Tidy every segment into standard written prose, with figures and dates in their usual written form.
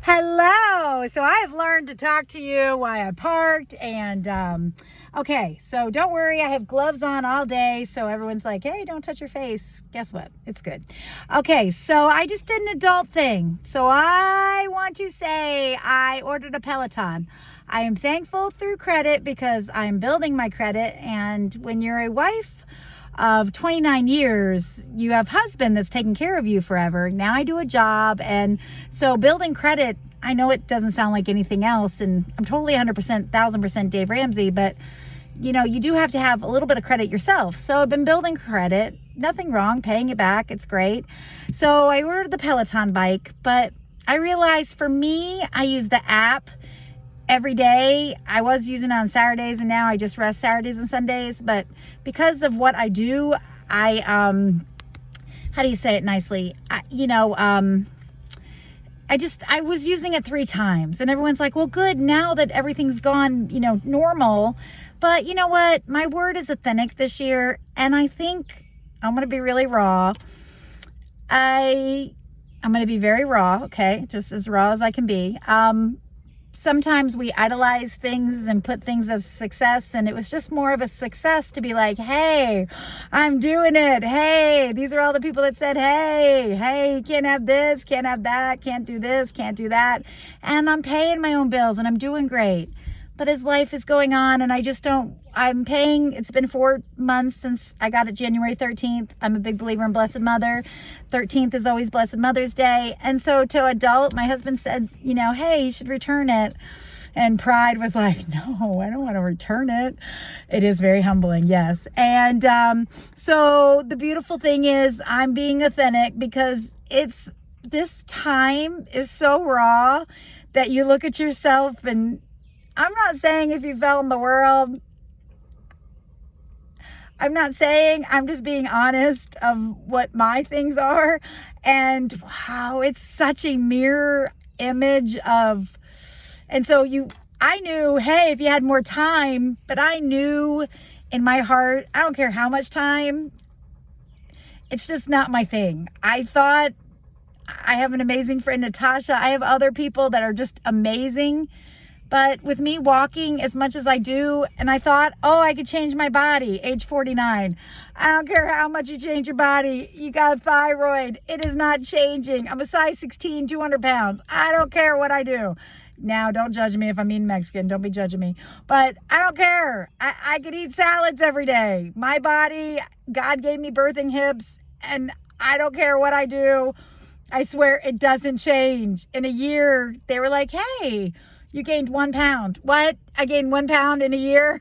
Hello. So I have learned to talk to you while I parked. And okay, so don't worry. I have gloves on all day. So everyone's like, hey, don't touch your face. Guess what? It's good. Okay, so I just did an adult thing. So I want to say I ordered a Peloton. I am thankful through credit because I'm building my credit. And when you're a wife of 29 years, you have husband that's taking care of you forever. Now I do a job, and so building credit, I know it doesn't sound like anything else, and I'm totally 100%, 1000% Dave Ramsey, but you do have to have a little bit of credit yourself. So I've been building credit, nothing wrong, paying it back, it's great. So I ordered the Peloton bike, but I realized for me, I use the app every day. I was using it on Saturdays, and now I just rest Saturdays and Sundays. But because of what I do, I how do you say it nicely? I was using it 3 times, and everyone's like, well, good, now that everything's gone, normal. But you know what? My word is authentic this year, and I think I'm going to be really raw. I'm going to be very raw, okay? Just as raw as I can be. Sometimes we idolize things and put things as success, and it was just more of a success to be like, hey, I'm doing it. Hey, these are all the people that said, hey, can't have this, can't have that, can't do this, can't do that. And I'm paying my own bills and I'm doing great. But as life is going on, and I'm paying, it's been 4 months since I got it January 13th. I'm a big believer in Blessed Mother. 13th is always Blessed Mother's Day. And so to adult, my husband said, hey, you should return it. And pride was like, no, I don't want to return it. It is very humbling, yes. And so the beautiful thing is I'm being authentic because this time is so raw that you look at yourself, and I'm not saying if you fell in the world. I'm not saying, I'm just being honest of what my things are. And wow, it's such a mirror image of, and so I knew, hey, if you had more time, but I knew in my heart, I don't care how much time, it's just not my thing. I thought, I have an amazing friend, Natasha. I have other people that are just amazing. But with me walking as much as I do, and I thought, I could change my body, age 49. I don't care how much you change your body. You got a thyroid. It is not changing. I'm a size 16, 200 pounds. I don't care what I do. Now, don't judge me if I'm eating Mexican. Don't be judging me. But I don't care. I could eat salads every day. My body, God gave me birthing hips, and I don't care what I do. I swear it doesn't change. In a year, they were like, hey, you gained 1 pound. What? I gained 1 pound in a year?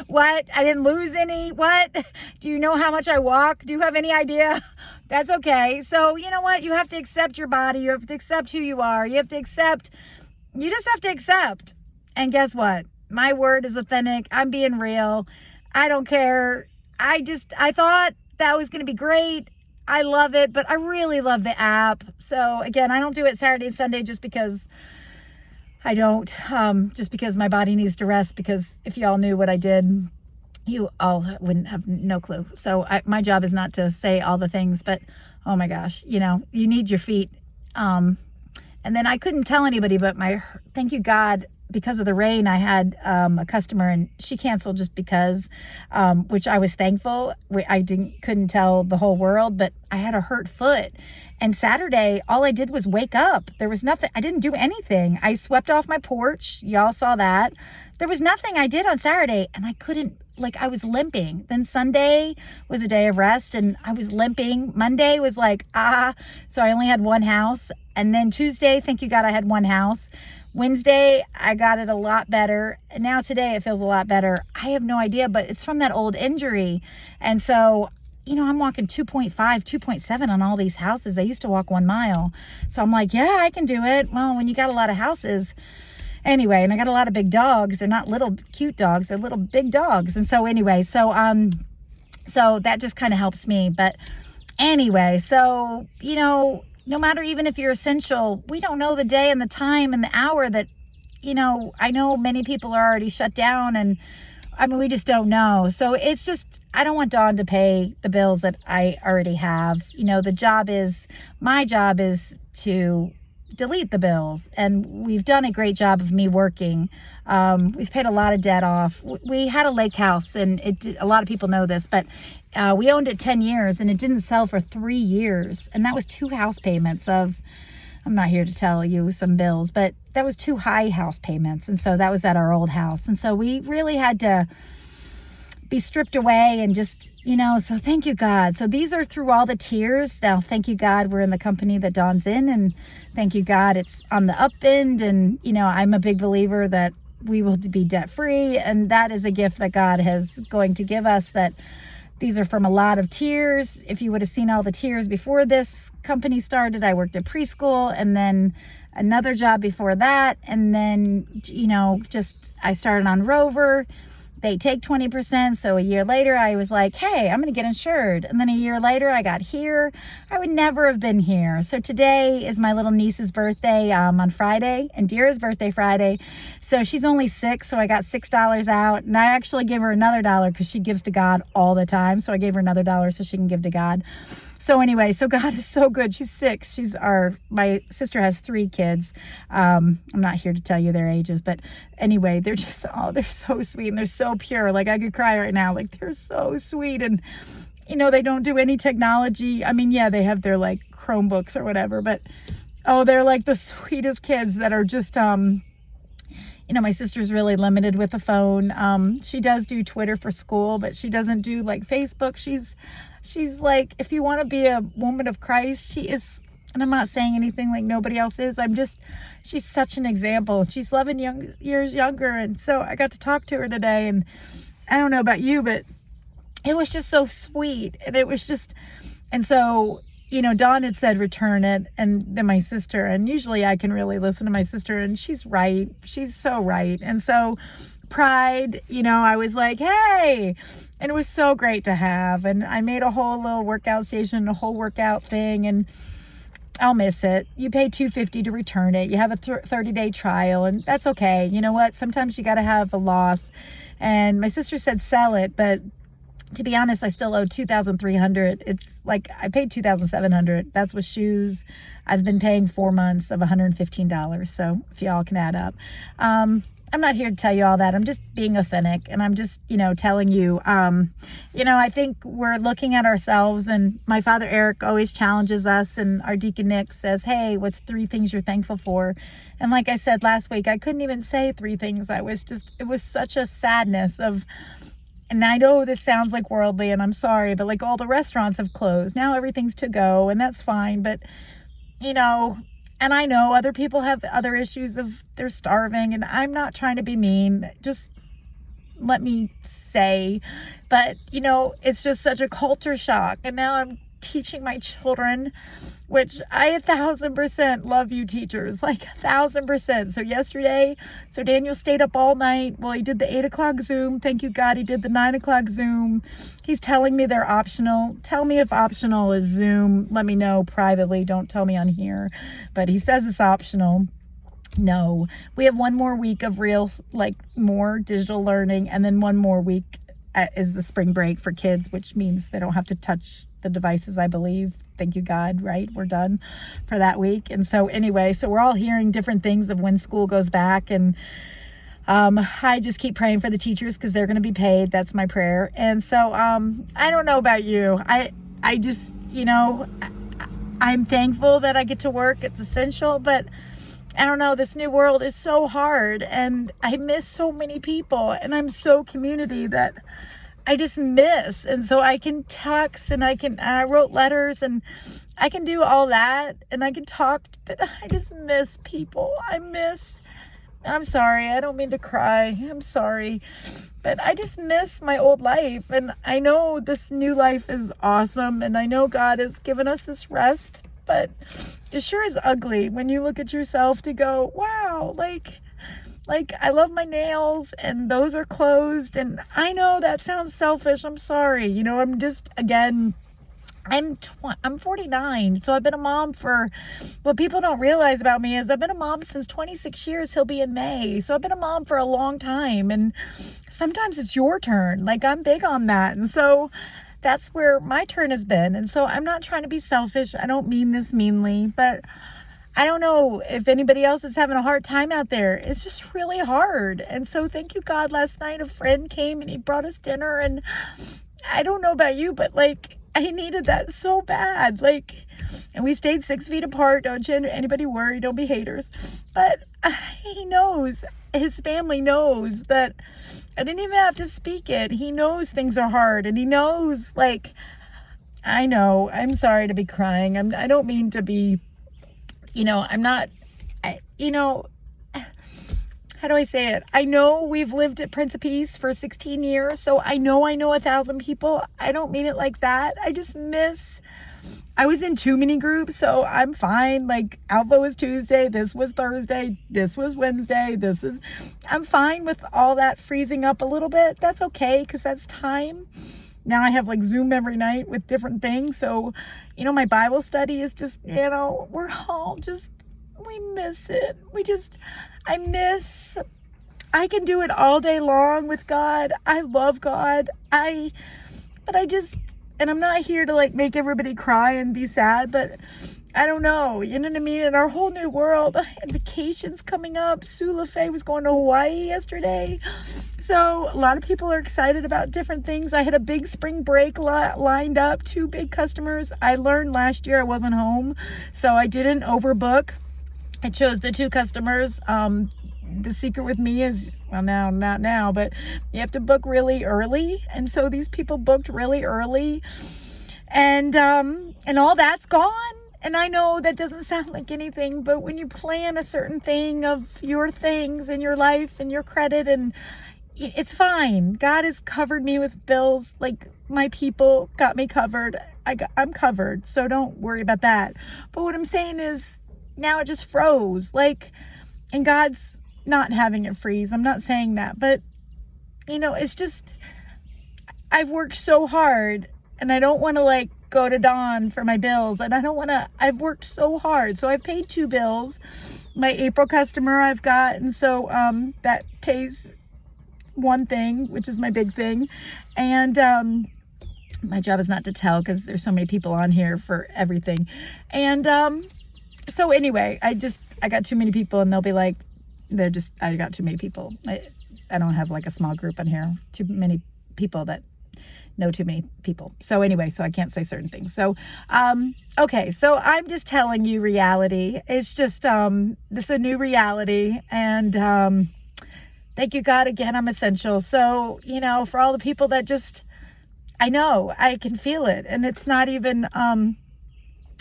What? I didn't lose any? What? Do you know how much I walk? Do you have any idea? That's okay. So you know what? You have to accept your body. You have to accept who you are. You just have to accept. And guess what? My word is authentic. I'm being real. I don't care. I thought that was going to be great. I love it, but I really love the app. So again, I don't do it Saturday and Sunday just because just because my body needs to rest, because if y'all knew what I did, you all wouldn't have no clue. So my job is not to say all the things, but oh my gosh, you need your feet. And then I couldn't tell anybody, but thank you God, because of the rain, I had a customer, and she canceled just because, which I was thankful. I couldn't tell the whole world, but I had a hurt foot. And Saturday, all I did was wake up. There was nothing. I didn't do anything. I swept off my porch. Y'all saw that. There was nothing I did on Saturday, and I couldn't, I was limping. Then Sunday was a day of rest, and I was limping. Monday was so I only had 1 house. And then Tuesday, thank you God, I had 1 house. Wednesday, I got it a lot better. And now today, it feels a lot better. I have no idea, but it's from that old injury. And so, I'm walking 2.5, 2.7 on all these houses. I used to walk 1 mile. So I'm like, yeah, I can do it. Well, when you got a lot of houses. Anyway, and I got a lot of big dogs. They're not little cute dogs. They're little big dogs. And so anyway, so that just kind of helps me. But anyway, so, no matter even if you're essential, we don't know the day and the time and the hour that, I know many people are already shut down, and we just don't know. So it's just, I don't want Dawn to pay the bills that I already have. My job is to delete the bills. And we've done a great job of me working. We've paid a lot of debt off. We had a lake house, and a lot of people know this, but we owned it 10 years and it didn't sell for 3 years. And that was 2 house payments of, I'm not here to tell you some bills, but that was 2 high house payments. And so that was at our old house. And so we really had to be stripped away and just, so thank you, God. So these are through all the tears. Now, thank you, God, we're in the company that Dawn's in, and thank you, God, it's on the up end. And, I'm a big believer that we will be debt free. And that is a gift that God is going to give us, that these are from a lot of tears. If you would have seen all the tears before this company started, I worked at preschool and then another job before that. And then, I started on Rover. They take 20%. So a year later, I was like, hey, I'm going to get insured. And then a year later, I got here. I would never have been here. So today is my little niece's birthday on Friday, and Dira's birthday Friday. So she's only 6. So I got $6 out. And I actually gave her another $1 because she gives to God all the time. So I gave her another $1 so she can give to God. So anyway, so God is so good. She's 6. My sister has 3 kids. I'm not here to tell you their ages, but anyway, they're so sweet and they're so pure. Like, I could cry right now. Like, they're so sweet. And, they don't do any technology. I mean, yeah, they have their like Chromebooks or whatever, but they're like the sweetest kids that are just, my sister's really limited with the phone. She does do Twitter for school, but she doesn't do like Facebook. She's like, if you want to be a woman of Christ, she is, and I'm not saying anything like nobody else is. She's such an example. She's 11 years younger. And so I got to talk to her today, and I don't know about you, but it was just so sweet. And it was just, and so, Dawn had said, return it. And then my sister, and usually I can really listen to my sister, and she's right. She's so right. And so Pride, I was like, hey, and it was so great to have. And I made a whole little workout station, a whole workout thing, and I'll miss it. You pay $250 to return it. You have a 30-day trial, and that's okay. You know what? Sometimes you got to have a loss. And my sister said sell it, but to be honest, I still owe $2,300. It's like I paid $2,700. That's with shoes. I've been paying 4 months of $115. So if y'all can add up. I'm not here to tell you all that. I'm just being authentic, and I'm just, telling you, I think we're looking at ourselves, and my father Eric always challenges us, and our deacon Nick says, hey, what's 3 things you're thankful for? And like I said last week, I couldn't even say 3 things. It was such a sadness of, and I know this sounds like worldly, and I'm sorry, but like all the restaurants have closed. Now everything's to go, and that's fine. But, and I know other people have other issues of they're starving, and I'm not trying to be mean. Just let me say, but it's just such a culture shock. And now I'm teaching my children, which I 1,000% love you teachers, like 1,000%. So yesterday, Daniel stayed up all night. Well, he did the 8 o'clock Zoom. Thank you, God. He did the 9 o'clock Zoom. He's telling me they're optional. Tell me if optional is Zoom. Let me know privately. Don't tell me on here. But he says it's optional. No, we have 1 more week of real, more digital learning. And then 1 more week is the spring break for kids, which means they don't have to touch the devices, I believe. Thank you, God, right? We're done for that week. And so anyway, so we're all hearing different things of when school goes back. And I just keep praying for the teachers because they're going to be paid. That's my prayer. And so I don't know about you. I just, I'm thankful that I get to work. It's essential, but I don't know, this new world is so hard, and I miss so many people, and I'm so community that I just miss. And so I can text, and I wrote letters, and I can do all that, and I can talk, but I just miss people. I'm sorry, I don't mean to cry. I'm sorry, but I just miss my old life. And I know this new life is awesome, and I know God has given us this rest, but it sure is ugly when you look at yourself to go, wow, like I love my nails and those are closed. And I know that sounds selfish. I'm sorry. I'm just, again, I'm 49. So I've been a mom for, what people don't realize about me is I've been a mom since 26 years. He'll be in May. So I've been a mom for a long time. And sometimes it's your turn. Like, I'm big on that. And so that's where my turn has been. And so I'm not trying to be selfish. I don't mean this meanly, but I don't know if anybody else is having a hard time out there. It's just really hard. And so thank you, God. Last night a friend came and he brought us dinner, and I don't know about you, but like I needed that so bad. Like, and we stayed 6 feet apart. Don't you anybody worry, don't be haters. But he knows, his family knows that I didn't even have to speak it. He knows things are hard, and he knows, like, I know, I'm sorry to be crying. I don't mean to be, I'm not, how do I say it? I know we've lived at Prince of Peace for 16 years, so I know 1,000 people. I don't mean it like that. I was in too many groups, so I'm fine. Like, Alpha was Tuesday, this was Thursday, this was Wednesday, I'm fine with all that freezing up a little bit. That's okay, because that's time. Now I have like Zoom every night with different things. So, my Bible study is just, we're all just, we miss it. I can do it all day long with God. I love God. And I'm not here to like make everybody cry and be sad, but I don't know. You know what I mean? In our whole new world, and vacations coming up. Sue LaFay was going to Hawaii yesterday. So a lot of people are excited about different things. I had a big spring break lined up, 2 big customers. I learned last year I wasn't home, so I didn't overbook. I chose the 2 customers. The secret with me is, well, now, not now, but you have to book really early. And so these people booked really early, and all that's gone. And I know that doesn't sound like anything, but when you plan a certain thing of your things in your life and your credit, and it's fine. God has covered me with bills. Like, my people got me covered. I'm covered. So don't worry about that. But what I'm saying is, now it just froze. Like, and God's not having it freeze. I'm not saying that, but it's just, I've worked so hard, and I don't want to like go to Dawn for my bills, and I've worked so hard. So I've paid 2 bills. My April customer I've got, and so that pays one thing, which is my big thing. And my job is not to tell, because there's so many people on here for everything. And so anyway, I got too many people, and they'll be like, I got too many people. I don't have like a small group on here. Too many people that know too many people. So anyway, so I can't say certain things. So, okay. So I'm just telling you reality. It's just, this is a new reality. And, thank you, God. Again, I'm essential. So, for all the people that just, I know, I can feel it. And it's not even,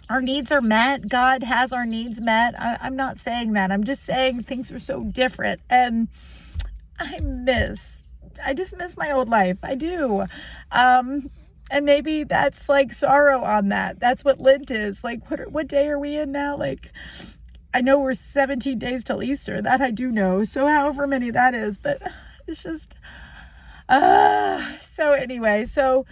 our needs are met. God has our needs met. I'm not saying that. I'm just saying things are so different. And I just miss my old life. I do. And maybe that's like sorrow on that. That's what Lent is. Like, what day are we in now? Like, I know we're 17 days till Easter. That I do know. So however many that is, but it's just, so anyway, so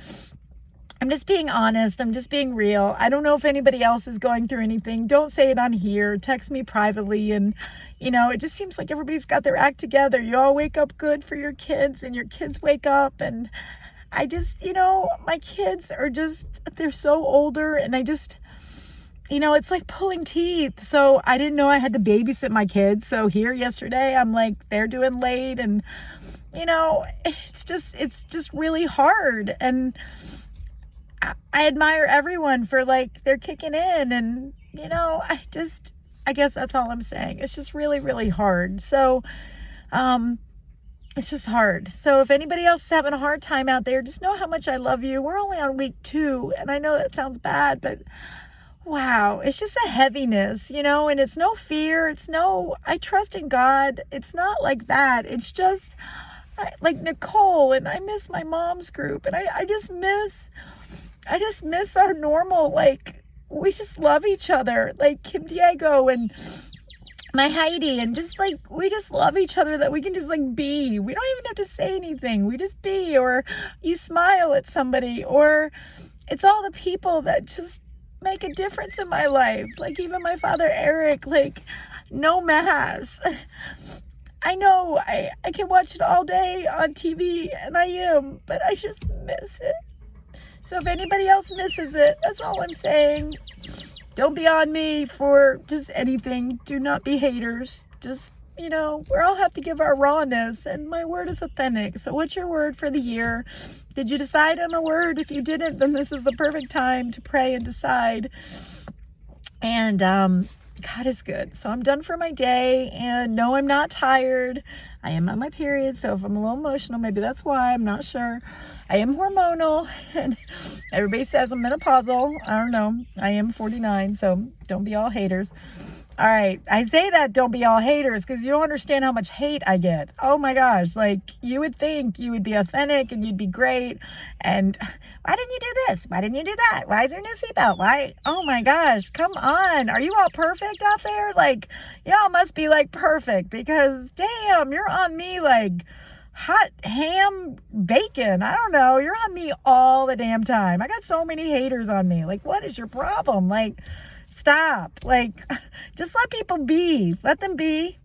I'm just being honest. I'm just being real. I don't know if anybody else is going through anything. Don't say it on here. Text me privately. And, it just seems like everybody's got their act together. You all wake up good for your kids, and your kids wake up. And I just, my kids are just, they're so older, and I just, it's like pulling teeth. So I didn't know I had to babysit my kids. So here yesterday, I'm like, they're doing late, and, it's just really hard. And I admire everyone for like, they're kicking in, and, I guess that's all I'm saying. It's just really, really hard. So, it's just hard. So if anybody else is having a hard time out there, just know how much I love you. We're only on week 2, and I know that sounds bad, but wow, it's just a heaviness, and it's no fear. I trust in God. It's not like that. It's just like Nicole, and I miss my mom's group, and I just miss our normal, like, we just love each other, like Kim Diego and my Heidi, and just like, we just love each other, that we can just like be. We don't even have to say anything. We just be, or you smile at somebody, or it's all the people that just make a difference in my life. Like even my father, Eric, like no mass. I know I can watch it all day on TV, and I am, but I just miss it. So if anybody else misses it, that's all I'm saying. don't be on me for just anything. Do not be haters. Just, we all have to give our rawness, and my word is authentic. So what's your word for the year? Did you decide on a word? If you didn't, then this is the perfect time to pray and decide. And God is good. So I'm done for my day, and no, I'm not tired. I am on my period, so if I'm a little emotional, maybe that's why. I'm not sure. I am hormonal, and everybody says I'm menopausal. I don't know. I am 49, so don't be all haters. All right, I say that don't be all haters because you don't understand how much hate I get. Oh my gosh, like you would think you would be authentic and you'd be great. And why didn't you do this? Why didn't you do that? Why is there no seatbelt? Why? Oh my gosh, come on. Are you all perfect out there? Like, y'all must be like perfect because damn, you're on me like hot ham bacon. I don't know. You're on me all the damn time. I got so many haters on me. Like, what is your problem? Like, stop. Like, just let people be. Let them be.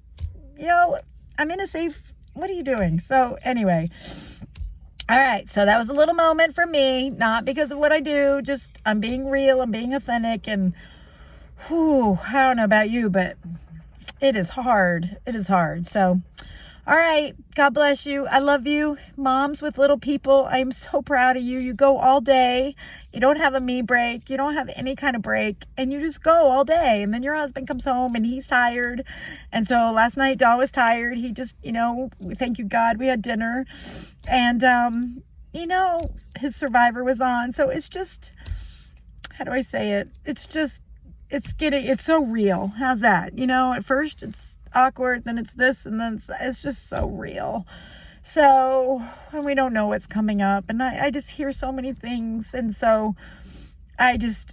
I'm in a safe, what are you doing? So anyway, all right. So that was a little moment for me, not because of what I do, just I'm being real, I'm being authentic, and I don't know about you, but it is hard. It is hard. So, all right. God bless you. I love you. Moms with little people, I'm so proud of you. You go all day. You don't have a me break. You don't have any kind of break. And you just go all day. And then your husband comes home and he's tired. And so last night, Dawn was tired. He just, thank you, God, we had dinner. And, his Survivor was on. So it's just, how do I say it? It's so real. How's that? At first it's awkward, then it's this, and then it's just so real. So, and we don't know what's coming up, and I just hear so many things, and so I just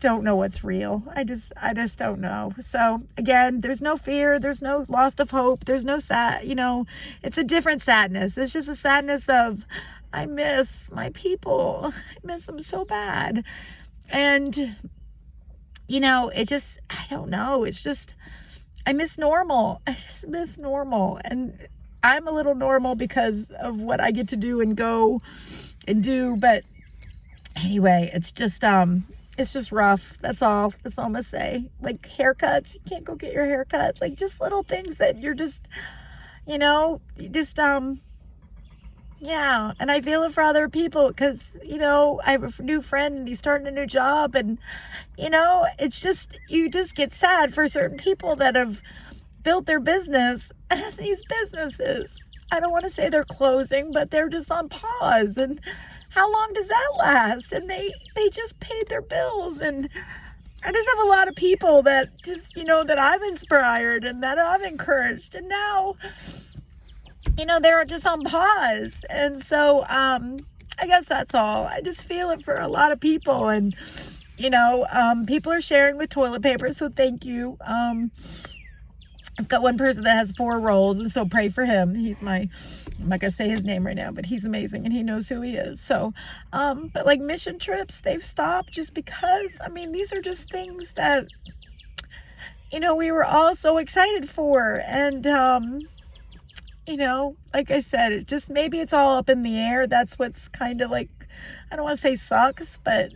don't know what's real. I just don't know. So again, there's no fear, there's no loss of hope, there's no it's a different sadness. It's just a sadness of I miss my people. I miss them so bad. And it just, I don't know, it's just I miss normal. I just miss normal. And I'm a little normal because of what I get to do and go and do. But anyway, it's just rough. That's all I'm gonna say. Like haircuts, you can't go get your hair cut. Like just little things that you're just, yeah. And I feel it for other people because, I have a new friend and he's starting a new job, and, it's just, you just get sad for certain people that have built their business, and these businesses, I don't want to say they're closing, but they're just on pause. And how long does that last? And they just paid their bills. And I just have a lot of people that just, that I've inspired and that I've encouraged. And now, they're just on pause. And so, I guess that's all. I just feel it for a lot of people. And, people are sharing with toilet paper. So thank you. I've got one person that has 4 rolls, and so pray for him. I'm not going to say his name right now, but he's amazing and he knows who he is. So, but like mission trips, they've stopped just because, these are just things that, we were all so excited for. And, like I said, it just, maybe it's all up in the air. That's what's kind of like, I don't want to say sucks, but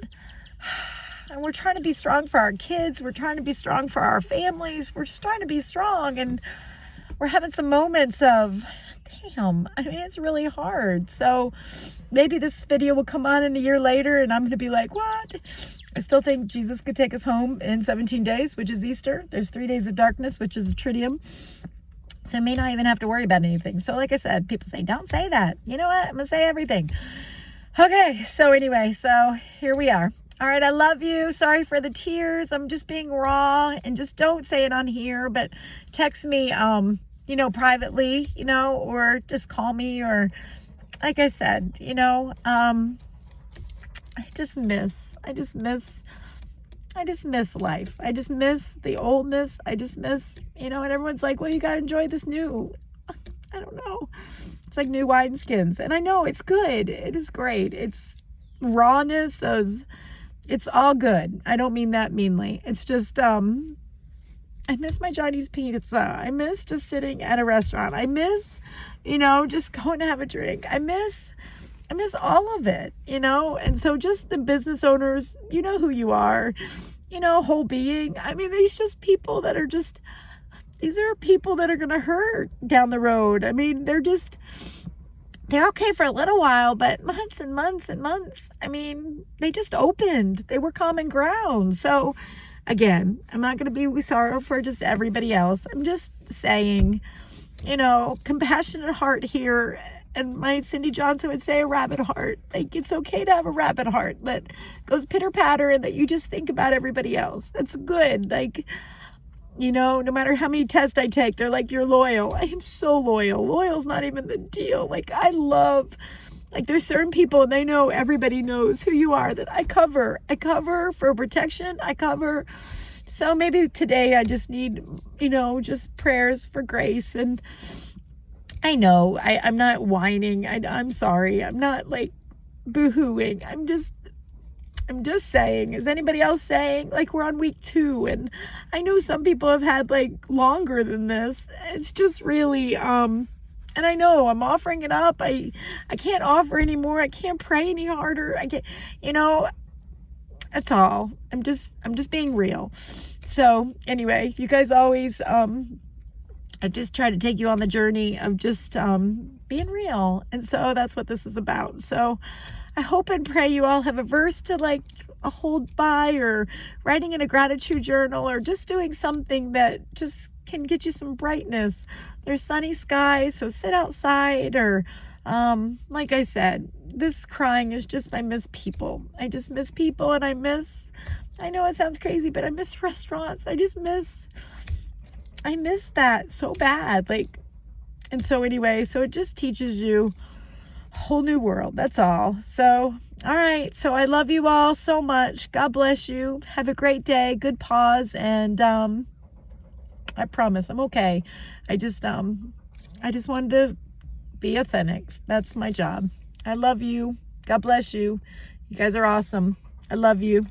and we're trying to be strong for our kids. We're trying to be strong for our families. We're just trying to be strong. And we're having some moments of, damn, it's really hard. So maybe this video will come on in a year later and I'm going to be like, what? I still think Jesus could take us home in 17 days, which is Easter. There's 3 days of darkness, which is a triduum. So I may not even have to worry about anything. So like I said, people say, don't say that. You know what? I'm going to say everything. Okay. So anyway, so here we are. All right, I love you. Sorry for the tears. I'm just being raw, and just don't say it on here, but text me, privately, or just call me, or like I said, I just miss life. I just miss the oldness. I just miss, and everyone's like, well, you got to enjoy this new, I don't know. It's like new wineskins. And I know it's good. It is great. It's rawness. It's all good. I don't mean that meanly. It's just, I miss my Chinese pizza. I miss just sitting at a restaurant. I miss, just going to have a drink. I miss all of it, and so just the business owners, you know who you are. whole being. I mean, these just people that are just, these are people that are going to hurt down the road. I mean, they're okay for a little while, but months and months and months. I mean, they just opened. They were common ground. So again, I'm not going to be sorry for just everybody else. I'm just saying, compassionate heart here. And my Cindy Johnson would say a rabbit heart. Like, it's okay to have a rabbit heart that goes pitter patter and that you just think about everybody else. That's good. Like, no matter how many tests I take, they're like, you're loyal. I am so loyal. Loyal's not even the deal. Like, there's certain people, and they know, everybody knows who you are, that I cover for protection. So maybe today I just need, just prayers for grace. And I know I'm not whining. I'm sorry. I'm not like boo-hooing. I'm just saying, is anybody else saying, like, we're on week 2, and I know some people have had like longer than this. It's just really, and I know I'm offering it up. I can't offer anymore. I can't pray any harder. I can't, that's all. I'm just being real. So anyway, you guys always, I just try to take you on the journey of just being real. And so that's what this is about. So I hope and pray you all have a verse to like hold by, or writing in a gratitude journal, or just doing something that just can get you some brightness. There's sunny skies, so sit outside, or like I said, this crying is just, I miss people. I just miss people, and I know it sounds crazy, but I miss restaurants. I miss that so bad. Like, and so anyway, so it just teaches you a whole new world. That's all. So, all right. So I love you all so much. God bless you. Have a great day. Good pause. And, I promise I'm okay. I just wanted to be authentic. That's my job. I love you. God bless you. You guys are awesome. I love you.